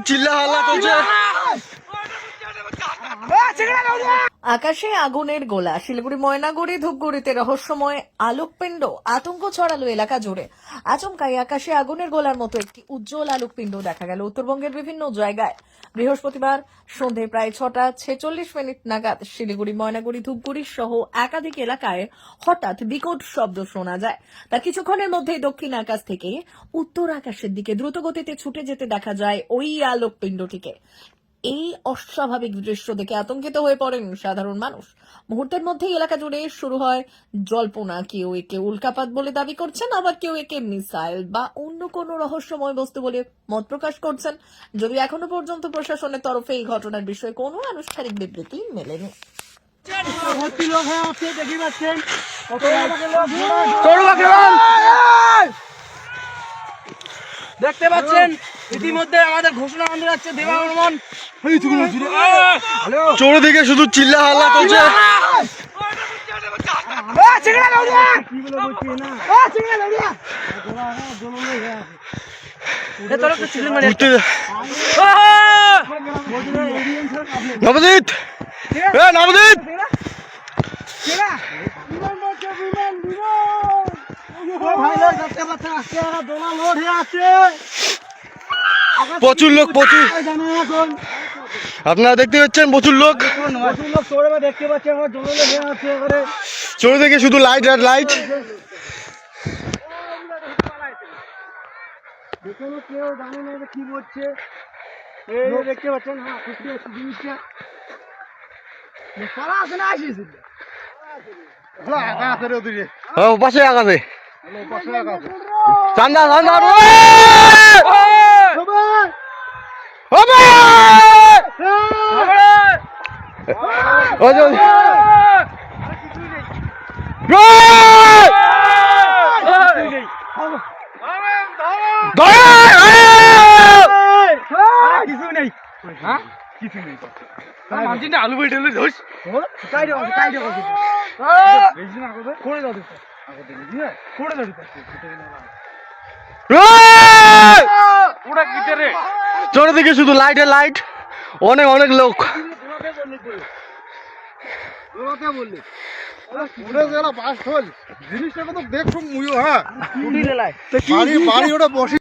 চিল্লাহাল্লা চলছে। আকাশে আগুনের গোলা, শিলিগুড়ি ময়নাগুড়ি ধূপগুড়িতে রহস্যময় আলোকপিণ্ড, আতঙ্ক ছড়ালো এলাকা জুড়ে। আচমকাই আকাশে আগুনের গোলার মতো একটি উজ্জ্বল আলোকপিণ্ড দেখা গেল উত্তরবঙ্গের বিভিন্ন জায়গায়। বৃহস্পতিবার সন্ধে প্রায় 6:46 নাগাদ শিলিগুড়ি ময়নাগুড়ি ধূপগুড়ি সহ একাধিক এলাকায় হঠাৎ বিকট শব্দ শোনা যায়। তার কিছুক্ষণের মধ্যেই দক্ষিণ আকাশ থেকে উত্তর আকাশের দিকে দ্রুত গতিতে ছুটে যেতে দেখা যায় ওই আলোকপিণ্ডটিকে। এই অস্বাভাবিক দৃশ্য দেখে আতঙ্কিত হয়ে পড়েন সাধারণ মানুষ। মুহূর্তের মধ্যেই এলাকা জুড়ে শুরু হয় জল্পনা। কেউ একে উল্কাপাত বলে দাবি করছেন, আবার কেউ একে মিসাইল বা অন্য কোনো রহস্যময় বস্তু বলে মত প্রকাশ করছেন। যদিও এখনো পর্যন্ত প্রশাসনের তরফে এই ঘটনার বিষয়ে কোনো আনুষ্ঠানিক বিবৃতি মেলেনি। দেখতে পাচ্ছেন ইতিমধ্যে আমাদের ঘোষণা আনতে যাচ্ছে দেবা বর্মন। চৌদিকে শুধু চিল্লাহাল্লা চলছে। নবজিৎ, নবজিৎ, প্রচুর লোক, প্রচুর আপনারা দেখতে পাচ্ছেন, প্রচুর লোক দেখতে পাচ্ছেন চৌদিকে শুধু লাইট আর লাইট। কেউ জানে না কি করছে। দেখতে পাচ্ছেন, হ্যাঁ জিনিসটা পাশে আগাবে চান্দা চান্দা কিছু নেই, কিছু নেই। আলু বই ঢেলে ধস চৌদিকে শুধু লাইট আর লাইট, অনেক অনেক লোক। জিনিসটা তো দেখছো, হ্যাঁ বাড়ি বাড়ি ওটা বসে